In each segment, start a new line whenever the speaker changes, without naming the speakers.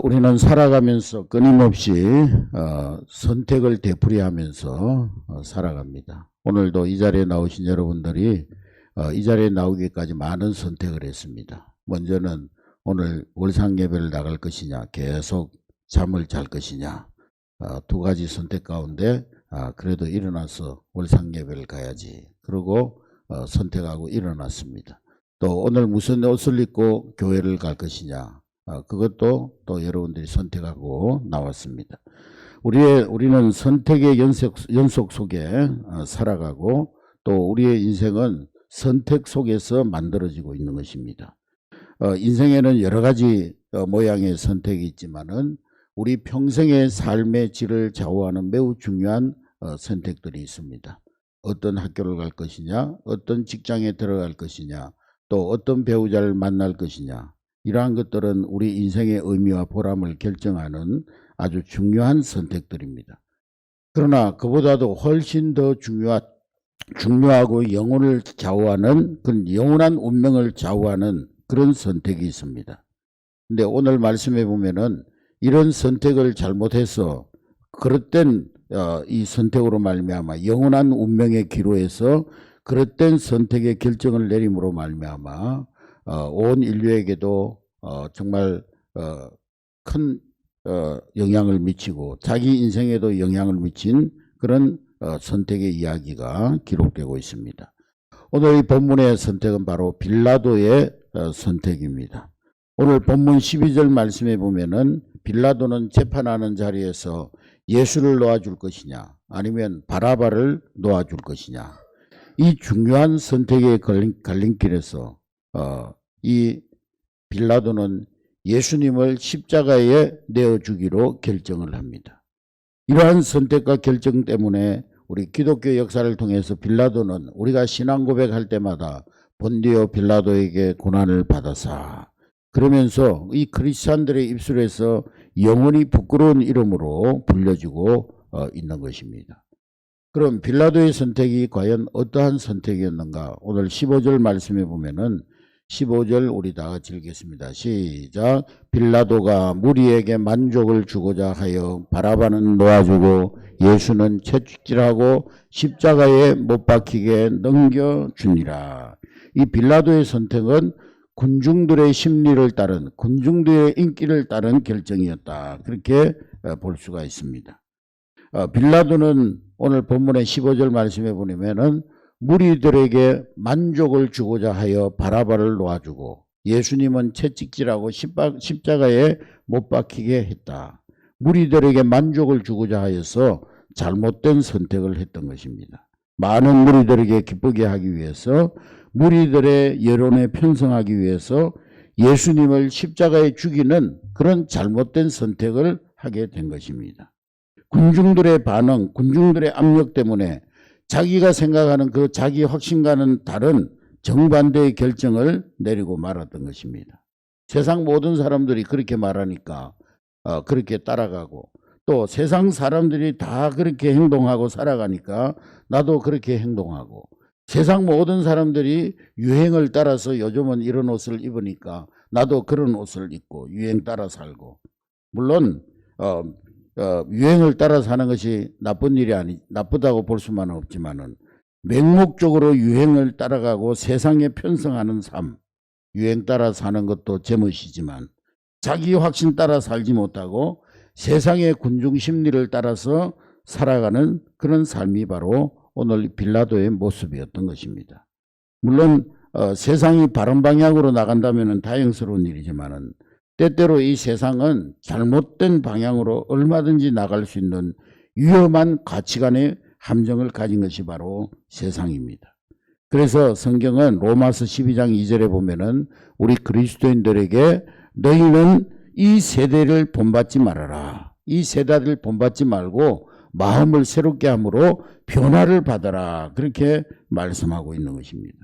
우리는 살아가면서 끊임없이 선택을 되풀이하면서 살아갑니다. 오늘도 이 자리에 나오신 여러분들이 이 자리에 나오기까지 많은 선택을 했습니다. 먼저는 오늘 월상 예배를 나갈 것이냐, 계속 잠을 잘 것이냐, 두 가지 선택 가운데 그래도 일어나서 월상 예배를 가야지. 그러고 선택하고 일어났습니다. 또 오늘 무슨 옷을 입고 교회를 갈 것이냐, 그것도 또 여러분들이 선택하고 나왔습니다. 우리는 선택의 연속 속에 살아가고 또 우리의 인생은 선택 속에서 만들어지고 있는 것입니다. 인생에는 여러 가지 모양의 선택이 있지만은 우리 평생의 삶의 질을 좌우하는 매우 중요한 선택들이 있습니다. 어떤 학교를 갈 것이냐, 어떤 직장에 들어갈 것이냐, 또 어떤 배우자를 만날 것이냐, 이러한 것들은 우리 인생의 의미와 보람을 결정하는 아주 중요한 선택들입니다. 그러나 그보다도 훨씬 더 중요하고 영혼을 좌우하는, 그런 영원한 운명을 좌우하는 그런 선택이 있습니다. 근데 오늘 말씀해 보면은 이런 선택을 잘못해서 그릇된 이 선택으로 말미암아 영원한 운명의 기로에서 그릇된 선택의 결정을 내림으로 말미암아 온 인류에게도 정말 큰 영향을 미치고 자기 인생에도 영향을 미친 그런 선택의 이야기가 기록되고 있습니다. 오늘 이 본문의 선택은 바로 빌라도의 선택입니다. 오늘 본문 12절 말씀에 보면은 빌라도는 재판하는 자리에서 예수를 놓아줄 것이냐 아니면 바라바를 놓아줄 것이냐, 이 중요한 선택의 갈림길에서 이 빌라도는 예수님을 십자가에 내어주기로 결정을 합니다. 이러한 선택과 결정 때문에 우리 기독교 역사를 통해서 빌라도는 우리가 신앙 고백할 때마다 본디오 빌라도에게 고난을 받아사, 그러면서 이 크리스찬들의 입술에서 영원히 부끄러운 이름으로 불려지고 있는 것입니다. 그럼 빌라도의 선택이 과연 어떠한 선택이었는가? 오늘 15절 말씀해 보면은 15절 우리 다 같이 읽겠습니다. 시작. 빌라도가 무리에게 만족을 주고자 하여 바라바는 놓아주고 예수는 채찍질하고 십자가에 못 박히게 넘겨주니라. 이 빌라도의 선택은 군중들의 심리를 따른, 군중들의 인기를 따른 결정이었다, 그렇게 볼 수가 있습니다. 빌라도는 오늘 본문의 15절 말씀에 보면은 무리들에게 만족을 주고자 하여 바라바를 놓아주고 예수님은 채찍질하고 십자가에 못 박히게 했다. 무리들에게 만족을 주고자 하여서 잘못된 선택을 했던 것입니다. 많은 무리들에게 기쁘게 하기 위해서, 무리들의 여론에 편성하기 위해서 예수님을 십자가에 죽이는 그런 잘못된 선택을 하게 된 것입니다. 군중들의 반응, 군중들의 압력 때문에 자기가 생각하는 그 자기 확신과는 다른 정반대의 결정을 내리고 말았던 것입니다. 세상 모든 사람들이 그렇게 말하니까 그렇게 따라가고, 또 세상 사람들이 다 그렇게 행동하고 살아가니까 나도 그렇게 행동하고, 세상 모든 사람들이 유행을 따라서 요즘은 이런 옷을 입으니까 나도 그런 옷을 입고 유행 따라 살고, 물론 유행을 따라 사는 것이 나쁘다고 볼 수만은 없지만은 맹목적으로 유행을 따라가고 세상에 편성하는 삶, 유행 따라 사는 것도 제멋이지만 자기 확신 따라 살지 못하고 세상의 군중 심리를 따라서 살아가는 그런 삶이 바로 오늘 빌라도의 모습이었던 것입니다. 물론 세상이 바른 방향으로 나간다면 다행스러운 일이지만은 때때로 이 세상은 잘못된 방향으로 얼마든지 나갈 수 있는 위험한 가치관의 함정을 가진 것이 바로 세상입니다. 그래서 성경은 로마서 12장 2절에 보면은 우리 그리스도인들에게 너희는 이 세대를 본받지 말아라, 이 세대를 본받지 말고 마음을 새롭게 함으로 변화를 받아라, 그렇게 말씀하고 있는 것입니다.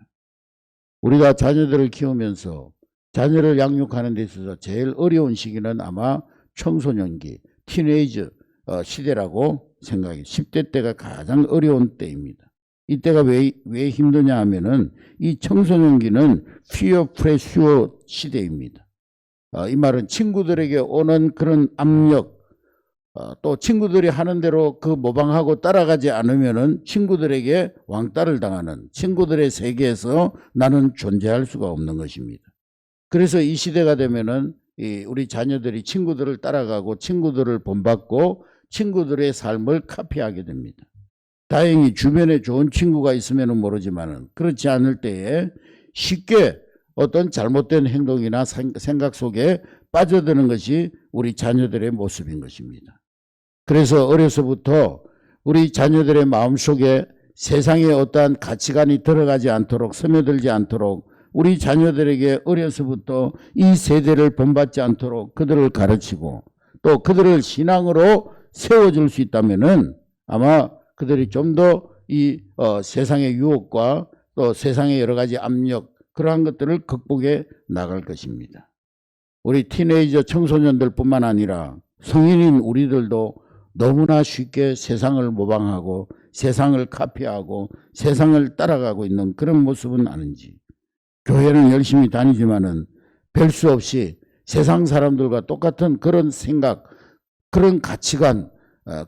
우리가 자녀들을 키우면서 자녀를 양육하는 데 있어서 제일 어려운 시기는 아마 청소년기, 티네이저 시대라고 생각해요. 10대 때가 가장 어려운 때입니다. 이때가 왜 힘드냐 하면은 이 청소년기는 fear pressure 시대입니다. 이 말은 친구들에게 오는 그런 압력, 또 친구들이 하는 대로 그 모방하고 따라가지 않으면은 친구들에게 왕따를 당하는, 친구들의 세계에서 나는 존재할 수가 없는 것입니다. 그래서 이 시대가 되면은 우리 자녀들이 친구들을 따라가고 친구들을 본받고 친구들의 삶을 카피하게 됩니다. 다행히 주변에 좋은 친구가 있으면 모르지만은 그렇지 않을 때에 쉽게 어떤 잘못된 행동이나 생각 속에 빠져드는 것이 우리 자녀들의 모습인 것입니다. 그래서 어려서부터 우리 자녀들의 마음속에 세상의 어떠한 가치관이 들어가지 않도록, 스며들지 않도록 우리 자녀들에게 어려서부터 이 세대를 본받지 않도록 그들을 가르치고 또 그들을 신앙으로 세워줄 수 있다면은 아마 그들이 좀 더 이 세상의 유혹과 또 세상의 여러 가지 압력, 그러한 것들을 극복해 나갈 것입니다. 우리 티네이저 청소년들뿐만 아니라 성인인 우리들도 너무나 쉽게 세상을 모방하고 세상을 카피하고 세상을 따라가고 있는 그런 모습은 아닌지, 교회는 열심히 다니지만은 별 수 없이 세상 사람들과 똑같은 그런 생각, 그런 가치관,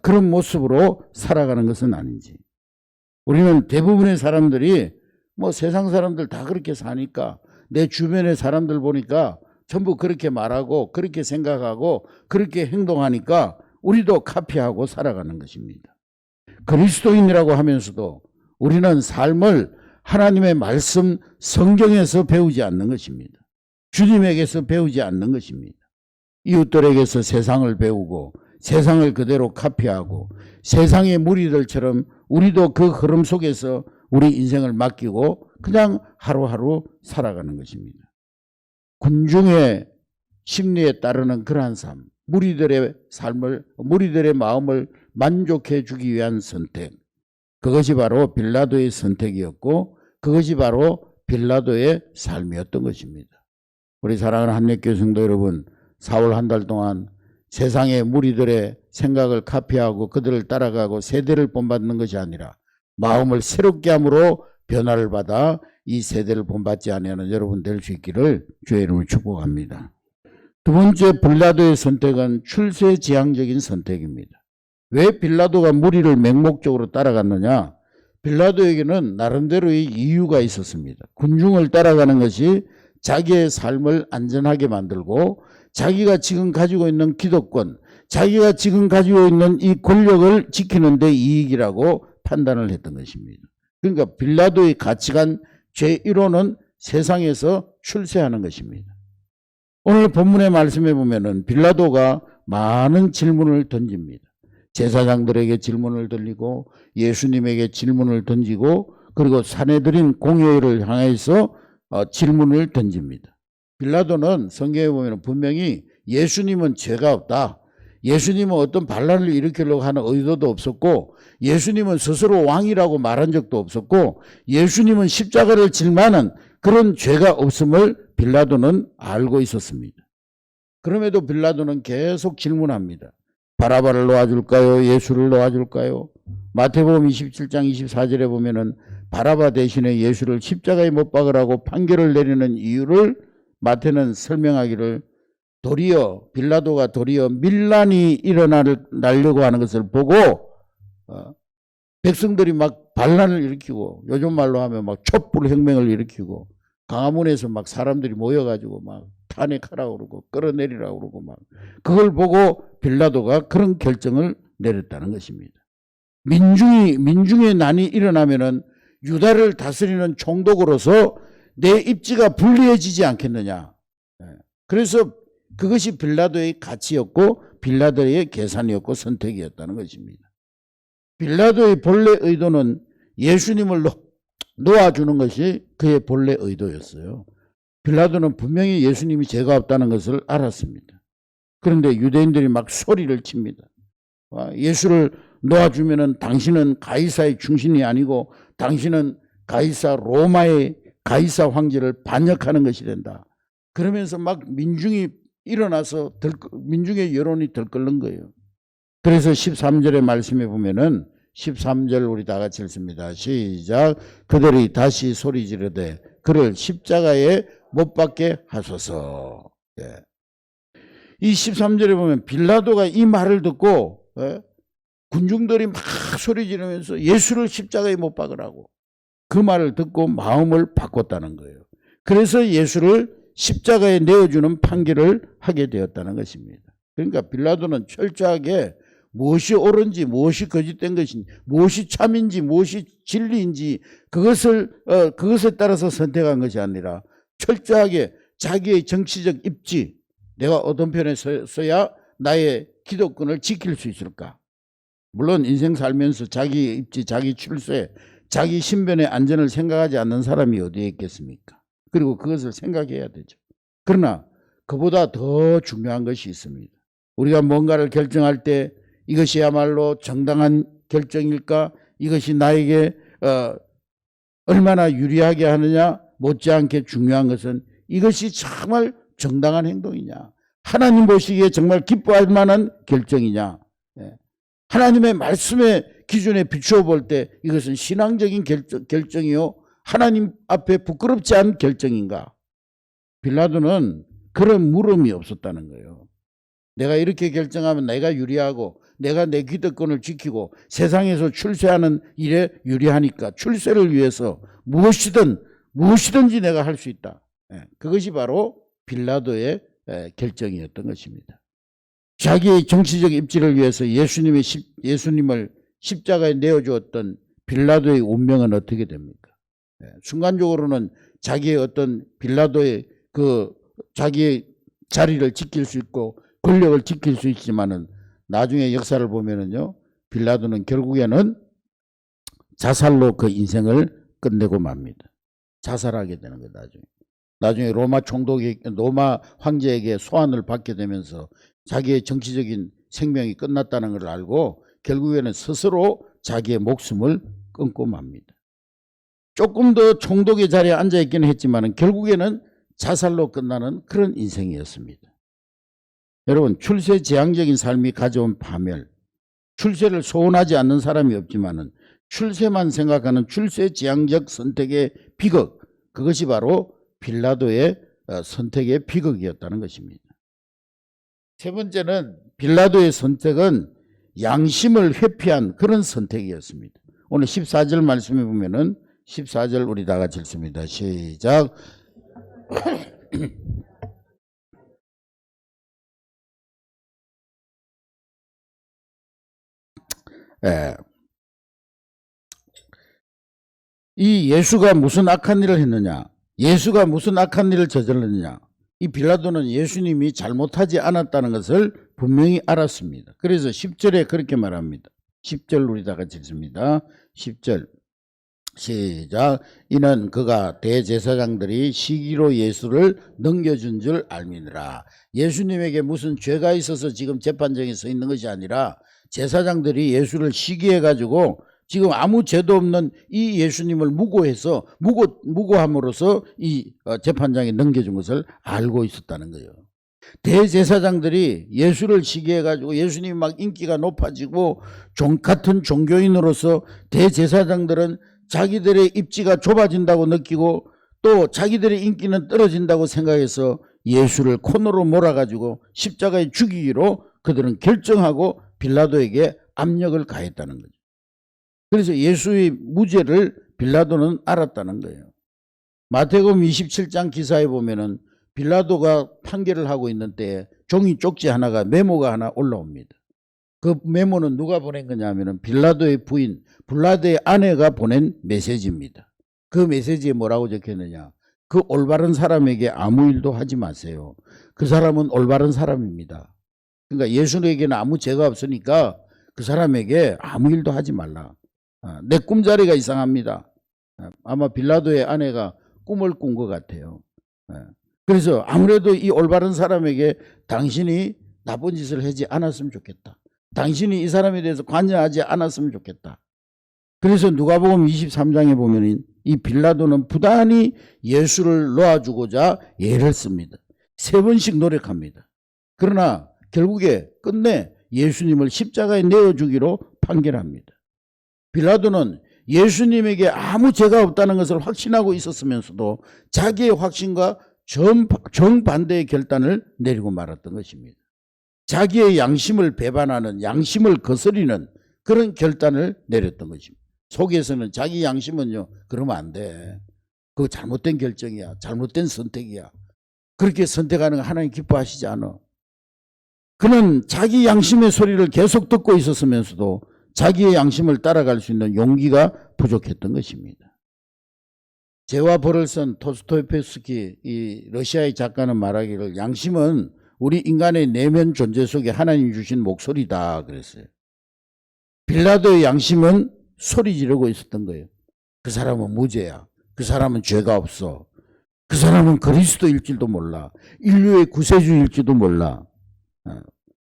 그런 모습으로 살아가는 것은 아닌지. 우리는 대부분의 사람들이 뭐 세상 사람들 다 그렇게 사니까 내 주변의 사람들 보니까 전부 그렇게 말하고 그렇게 생각하고 그렇게 행동하니까 우리도 카피하고 살아가는 것입니다. 그리스도인이라고 하면서도 우리는 삶을 하나님의 말씀 성경에서 배우지 않는 것입니다. 주님에게서 배우지 않는 것입니다. 이웃들에게서 세상을 배우고 세상을 그대로 카피하고 세상의 무리들처럼 우리도 그 흐름 속에서 우리 인생을 맡기고 그냥 하루하루 살아가는 것입니다. 군중의 심리에 따르는 그러한 삶, 무리들의 삶을, 무리들의 마음을 만족해 주기 위한 선택, 그것이 바로 빌라도의 선택이었고 그것이 바로 빌라도의 삶이었던 것입니다. 우리 사랑하는 한례교회 성도 여러분, 4월 한 달 동안 세상의 무리들의 생각을 카피하고 그들을 따라가고 세대를 본받는 것이 아니라 마음을 새롭게 함으로 변화를 받아 이 세대를 본받지 아니하는 여러분 될 수 있기를 주의 이름으로 축복합니다. 두 번째, 빌라도의 선택은 출세지향적인 선택입니다. 왜 빌라도가 무리를 맹목적으로 따라갔느냐? 빌라도에게는 나름대로의 이유가 있었습니다. 군중을 따라가는 것이 자기의 삶을 안전하게 만들고 자기가 지금 가지고 있는 기득권, 자기가 지금 가지고 있는 이 권력을 지키는 데 이익이라고 판단을 했던 것입니다. 그러니까 빌라도의 가치관 제1호는 세상에서 출세하는 것입니다. 오늘 본문의 말씀에 보면은 빌라도가 많은 질문을 던집니다. 제사장들에게 질문을 던지고 예수님에게 질문을 던지고 그리고 사내들인 공회를 향해서 질문을 던집니다. 빌라도는 성경에 보면 분명히 예수님은 죄가 없다, 예수님은 어떤 반란을 일으키려고 하는 의도도 없었고 예수님은 스스로 왕이라고 말한 적도 없었고 예수님은 십자가를 질 만한 그런 죄가 없음을 빌라도는 알고 있었습니다. 그럼에도 빌라도는 계속 질문합니다. 바라바를 놓아줄까요? 예수를 놓아줄까요? 마태복음 27장 24절에 보면은 바라바 대신에 예수를 십자가에 못 박으라고 판결을 내리는 이유를 마태는 설명하기를 도리어 빌라도가 도리어 밀란이 일어나려고 하는 것을 보고 백성들이 막 반란을 일으키고 요즘 말로 하면 막 촛불 혁명을 일으키고 광화문에서 막 사람들이 모여가지고 막 탄핵하라고 그러고 끌어내리라고 그러고 막 그걸 보고 빌라도가 그런 결정을 내렸다는 것입니다. 민중의 난이 일어나면은 유다를 다스리는 총독으로서 내 입지가 불리해지지 않겠느냐. 그래서 그것이 빌라도의 가치였고 빌라도의 계산이었고 선택이었다는 것입니다. 빌라도의 본래 의도는 예수님을 놓아주는 것이 그의 본래 의도였어요. 빌라도는 분명히 예수님이 죄가 없다는 것을 알았습니다. 그런데 유대인들이 막 소리를 칩니다. 예수를 놓아주면은 당신은 가이사의 충신이 아니고 당신은 로마의 가이사 황제를 반역하는 것이 된다. 그러면서 막 민중이 일어나서 민중의 여론이 들끓는 거예요. 그래서 13절의 말씀에 보면은 13절 우리 다 같이 읽습니다. 시작. 그들이 다시 소리 지르되 그를 십자가에 못 박게 하소서. 예. 이 13절에 보면 빌라도가 이 말을 듣고 군중들이 막 소리 지르면서 예수를 십자가에 못 박으라고 그 말을 듣고 마음을 바꿨다는 거예요. 그래서 예수를 십자가에 내어주는 판결을 하게 되었다는 것입니다. 그러니까 빌라도는 철저하게 무엇이 옳은지 무엇이 거짓된 것인지 무엇이 참인지 무엇이 진리인지 그것에 따라서 선택한 것이 아니라 철저하게 자기의 정치적 입지, 내가 어떤 편에 서야 나의 기독권을 지킬 수 있을까? 물론 인생 살면서 자기 입지, 자기 출세, 자기 신변의 안전을 생각하지 않는 사람이 어디에 있겠습니까? 그리고 그것을 생각해야 되죠. 그러나 그보다 더 중요한 것이 있습니다. 우리가 뭔가를 결정할 때 이것이야말로 정당한 결정일까? 이것이 나에게 얼마나 유리하게 하느냐? 못지않게 중요한 것은 이것이 정말 정당한 행동이냐? 하나님 보시기에 정말 기뻐할 만한 결정이냐? 하나님의 말씀의 기준에 비추어 볼 때 이것은 신앙적인 결정이요? 하나님 앞에 부끄럽지 않은 결정인가? 빌라도는 그런 물음이 없었다는 거예요. 내가 이렇게 결정하면 내가 유리하고 내가 내 기득권을 지키고 세상에서 출세하는 일에 유리하니까 출세를 위해서 무엇이든지 내가 할 수 있다. 그것이 바로 빌라도의 결정이었던 것입니다. 자기의 정치적 입지를 위해서 예수님을 십자가에 내어주었던 빌라도의 운명은 어떻게 됩니까? 순간적으로는 자기의 어떤 빌라도의 자기의 자리를 지킬 수 있고 권력을 지킬 수 있지만은 나중에 역사를 보면은요, 빌라도는 결국에는 자살로 그 인생을 끝내고 맙니다. 자살하게 되는 거예요, 나중에 로마 황제에게 소환을 받게 되면서 자기의 정치적인 생명이 끝났다는 걸 알고 결국에는 스스로 자기의 목숨을 끊고 맙니다. 조금 더 총독의 자리에 앉아 있기는 했지만 결국에는 자살로 끝나는 그런 인생이었습니다. 여러분, 출세지향적인 삶이 가져온 파멸, 출세를 소원하지 않는 사람이 없지만 출세만 생각하는 출세지향적 선택의 비극, 그것이 바로 빌라도의 선택의 비극이었다는 것입니다. 세 번째는 빌라도의 선택은 양심을 회피한 그런 선택이었습니다. 오늘 14절 말씀해 보면은 14절 우리 다 같이 읽습니다. 시작. 이 예수가 무슨 악한 일을 했느냐? 예수가 무슨 악한 일을 저질렀느냐? 이 빌라도는 예수님이 잘못하지 않았다는 것을 분명히 알았습니다. 그래서 10절에 그렇게 말합니다. 10절 우리 다 같이 읽습니다. 10절 시작. 이는 그가 대제사장들이 시기로 예수를 넘겨준 줄 알미니라. 예수님에게 무슨 죄가 있어서 지금 재판정에 서 있는 것이 아니라 제사장들이 예수를 시기해가지고 지금 아무 죄도 없는 이 예수님을 무고함으로써 이 재판장에 넘겨준 것을 알고 있었다는 거예요. 대제사장들이 예수를 시기해가지고 예수님이 막 인기가 높아지고 같은 종교인으로서 대제사장들은 자기들의 입지가 좁아진다고 느끼고 또 자기들의 인기는 떨어진다고 생각해서 예수를 코너로 몰아가지고 십자가에 죽이기로 그들은 결정하고 빌라도에게 압력을 가했다는 거죠. 그래서 예수의 무죄를 빌라도는 알았다는 거예요. 마태복음 27장 기사에 보면은 빌라도가 판결을 하고 있는 때에 종이 쪽지 하나가 메모가 하나 올라옵니다. 그 메모는 누가 보낸 거냐 하면은 빌라도의 부인, 빌라도의 아내가 보낸 메시지입니다. 그 메시지에 뭐라고 적혔느냐? 그 올바른 사람에게 아무 일도 하지 마세요. 그 사람은 올바른 사람입니다. 그러니까 예수에게는 아무 죄가 없으니까 그 사람에게 아무 일도 하지 말라. 내 꿈자리가 이상합니다. 아마 빌라도의 아내가 꿈을 꾼 것 같아요. 그래서 아무래도 이 올바른 사람에게 당신이 나쁜 짓을 하지 않았으면 좋겠다. 당신이 이 사람에 대해서 관여하지 않았으면 좋겠다. 그래서 누가복음 23장에 보면 이 빌라도는 부단히 예수를 놓아주고자 애를 씁니다. 3번씩 노력합니다. 그러나 결국에 끝내 예수님을 십자가에 내어주기로 판결합니다. 빌라도는 예수님에게 아무 죄가 없다는 것을 확신하고 있었으면서도 자기의 확신과 정반대의 결단을 내리고 말았던 것입니다. 자기의 양심을 배반하는, 양심을 거스리는 그런 결단을 내렸던 것입니다. 속에서는 자기 양심은요, 그러면 안 돼. 그거 잘못된 결정이야. 잘못된 선택이야. 그렇게 선택하는 거 하나님 기뻐하시지 않아. 그는 자기 양심의 소리를 계속 듣고 있었으면서도 자기의 양심을 따라갈 수 있는 용기가 부족했던 것입니다. 죄와 벌을 쓴 토스토예프스키, 이 러시아의 작가는 말하기를 양심은 우리 인간의 내면 존재 속에 하나님 주신 목소리다 그랬어요. 빌라도의 양심은 소리 지르고 있었던 거예요. 그 사람은 무죄야. 그 사람은 죄가 없어. 그 사람은 그리스도일지도 몰라. 인류의 구세주일지도 몰라.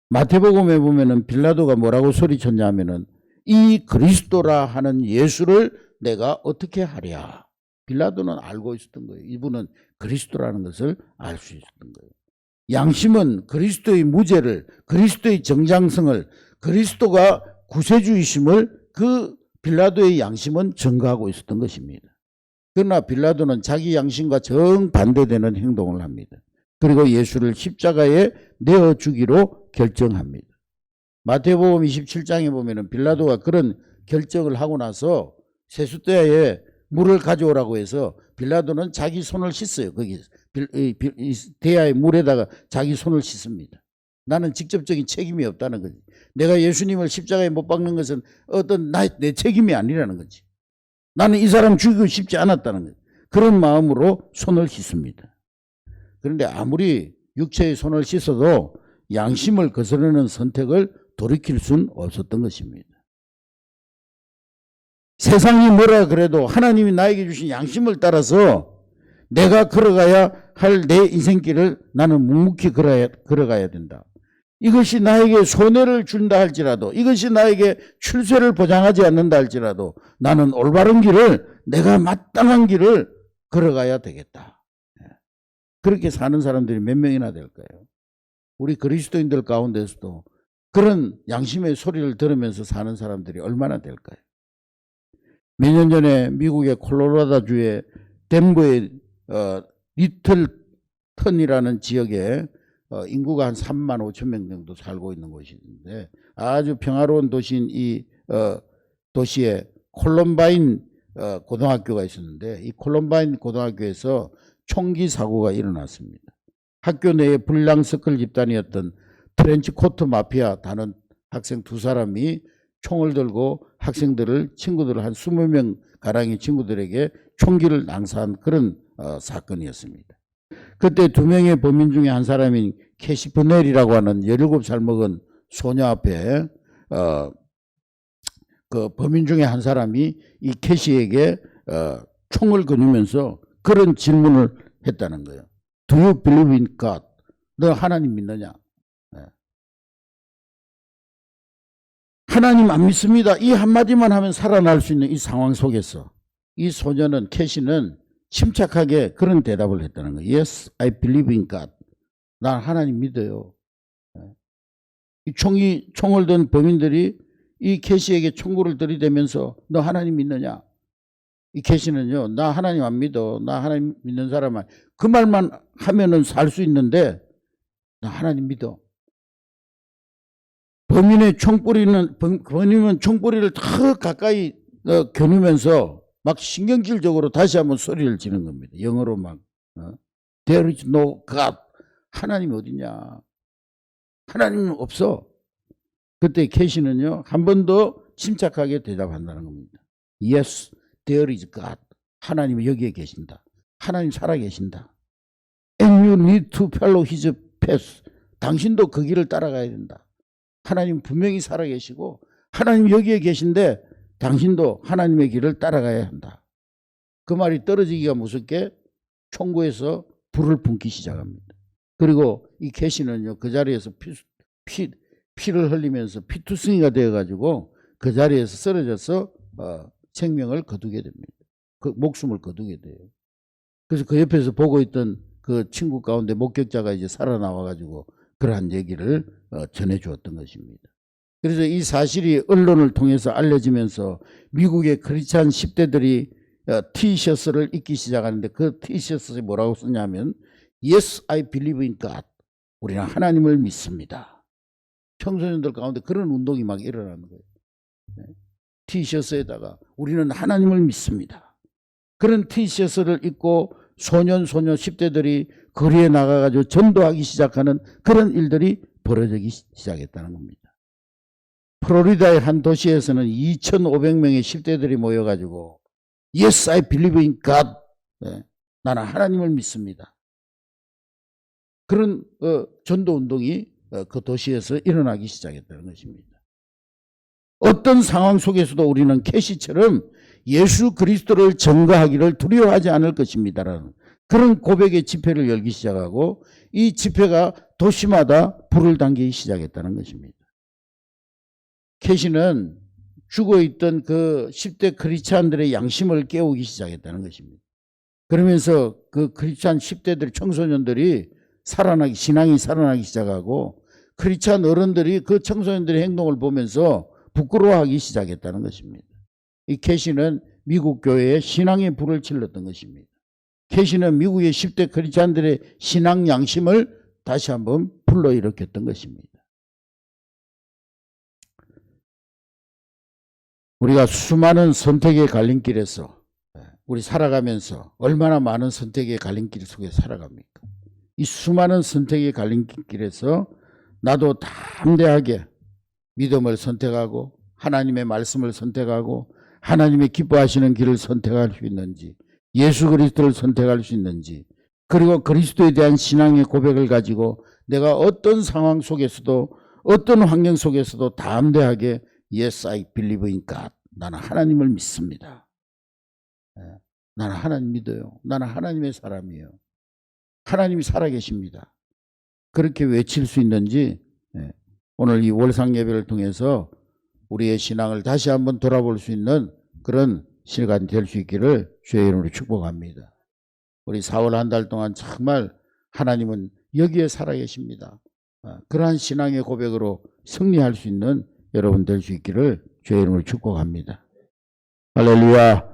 마태복음에 보면은 빌라도가 뭐라고 소리쳤냐 하면은 이 그리스도라 하는 예수를 내가 어떻게 하랴. 빌라도는 알고 있었던 거예요. 이분은 그리스도라는 것을 알 수 있었던 거예요. 양심은 그리스도의 무죄를, 그리스도의 정장성을, 그리스도가 구세주이심을 그 빌라도의 양심은 증거하고 있었던 것입니다. 그러나 빌라도는 자기 양심과 정반대되는 행동을 합니다. 그리고 예수를 십자가에 내어주기로 결정합니다. 마태복음 27장에 보면은 빌라도가 그런 결정을 하고 나서 세숫대야에 물을 가져오라고 해서 빌라도는 자기 손을 씻어요. 거기 대야의 물에다가 자기 손을 씻습니다. 나는 직접적인 책임이 없다는 거지. 내가 예수님을 십자가에 못 박는 것은 어떤 내 책임이 아니라는 거지. 나는 이 사람 죽이고 싶지 않았다는 거지. 그런 마음으로 손을 씻습니다. 그런데 아무리 육체의 손을 씻어도 양심을 거스르는 선택을 돌이킬 수는 없었던 것입니다. 세상이 뭐라 그래도 하나님이 나에게 주신 양심을 따라서 내가 걸어가야 할 내 인생길을 나는 묵묵히 걸어가야 된다. 이것이 나에게 손해를 준다 할지라도, 이것이 나에게 출세를 보장하지 않는다 할지라도 나는 올바른 길을, 내가 마땅한 길을 걸어가야 되겠다. 그렇게 사는 사람들이 몇 명이나 될까요? 우리 그리스도인들 가운데서도 그런 양심의 소리를 들으면서 사는 사람들이 얼마나 될까요? 몇 년 전에 미국의 콜로라도주의 덴버의 리틀턴이라는 지역에 인구가 한 3만 5천 명 정도 살고 있는 곳이 있는데 아주 평화로운 도시인 이 도시에 콜럼바인 고등학교가 있었는데 이 콜럼바인 고등학교에서 총기 사고가 일어났습니다. 학교 내에 불량서클 집단이었던 트렌치 코트 마피아 다는 학생 두 사람이 총을 들고 친구들을 한 20명 가량의 친구들에게 총기를 낭사한 그런 사건이었습니다. 그때 두 명의 범인 중에 한 사람인 캐시 버넬이라고 하는 17살 먹은 소녀 앞에 그 범인 중에 한 사람이 이 캐시에게 총을 거두면서 그런 질문을 했다는 거예요. Do you believe in God? 너 하나님 믿느냐? 하나님 안 믿습니다. 이 한마디만 하면 살아날 수 있는 이 상황 속에서 이 소녀는, 캐시는 침착하게 그런 대답을 했다는 거예요. Yes, I believe in God. 난 하나님 믿어요. 이 총을 든 범인들이 이 캐시에게 총구를 들이대면서 너 하나님 믿느냐? 이 캐시는요, 나 하나님 안 믿어. 나 하나님 믿는 사람은 그 말만 하면은 살 수 있는데 나 하나님 믿어. 범인은 총뿌리를 더 가까이 겨누면서 막 신경질적으로 다시 한번 소리를 지는 겁니다. 영어로 막 There is no God. 하나님이 어디냐? 하나님은 없어. 그때 캐시는요, 한 번 더 침착하게 대답한다는 겁니다. Yes, there is God. 하나님이 여기에 계신다. 하나님 살아계신다. And you need to follow his path. 당신도 그 길을 따라가야 된다. 하나님 분명히 살아계시고 하나님 여기에 계신데 당신도 하나님의 길을 따라가야 한다. 그 말이 떨어지기가 무섭게 총구에서 불을 뿜기 시작합니다. 그리고 이 캐시는요, 그 자리에서 피를 흘리면서 피투성이가 되어가지고 그 자리에서 쓰러져서 생명을 거두게 됩니다. 그 목숨을 거두게 돼요. 그래서 그 옆에서 보고 있던 그 친구 가운데 목격자가 이제 살아나와가지고 그러한 얘기를 전해주었던 것입니다. 그래서 이 사실이 언론을 통해서 알려지면서 미국의 크리스찬 10대들이 티셔츠를 입기 시작하는데 그 티셔츠에 뭐라고 쓰냐면 Yes, I believe in God. 우리는 하나님을 믿습니다. 청소년들 가운데 그런 운동이 막 일어나는 거예요. 티셔츠에다가 우리는 하나님을 믿습니다. 그런 티셔츠를 입고 소년 10대들이 거리에 나가가지고 전도하기 시작하는 그런 일들이 벌어지기 시작했다는 겁니다. 플로리다의 한 도시에서는 2,500명의 10대들이 모여가지고 Yes, I believe in God. 나는 하나님을 믿습니다. 그런 전도 운동이 그 도시에서 일어나기 시작했다는 것입니다. 어떤 상황 속에서도 우리는 캐시처럼 예수 그리스도를 증거하기를 두려워하지 않을 것입니다라는 그런 고백의 집회를 열기 시작하고 이 집회가 도시마다 불을 당기기 시작했다는 것입니다. 캐시는 죽어있던 그 10대 크리스찬들의 양심을 깨우기 시작했다는 것입니다. 그러면서 그 크리스찬 10대들 청소년들이 신앙이 살아나기 시작하고 크리스찬 어른들이 그 청소년들의 행동을 보면서 부끄러워하기 시작했다는 것입니다. 이 캐시는 미국 교회에 신앙의 불을 질렀던 것입니다. 캐시는 미국의 10대 크리스찬들의 신앙 양심을 다시 한번 불러일으켰던 것입니다. 우리가 수많은 선택의 갈림길에서 우리 살아가면서 얼마나 많은 선택의 갈림길 속에 살아갑니까? 이 수많은 선택의 갈림길에서 나도 담대하게 믿음을 선택하고 하나님의 말씀을 선택하고 하나님의 기뻐하시는 길을 선택할 수 있는지, 예수 그리스도를 선택할 수 있는지, 그리고 그리스도에 대한 신앙의 고백을 가지고 내가 어떤 상황 속에서도 어떤 환경 속에서도 담대하게 Yes, I believe in God. 나는 하나님을 믿습니다. 나는 하나님 믿어요. 나는 하나님의 사람이에요. 하나님이 살아계십니다. 그렇게 외칠 수 있는지 오늘 이 월상 예배를 통해서 우리의 신앙을 다시 한번 돌아볼 수 있는 그런 시간이 될 수 있기를 주의 이름으로 축복합니다. 우리 4월 한 달 동안 정말 하나님은 여기에 살아계십니다. 그러한 신앙의 고백으로 승리할 수 있는 여러분 될 수 있기를 주의 이름으로 축복합니다. 할렐루야.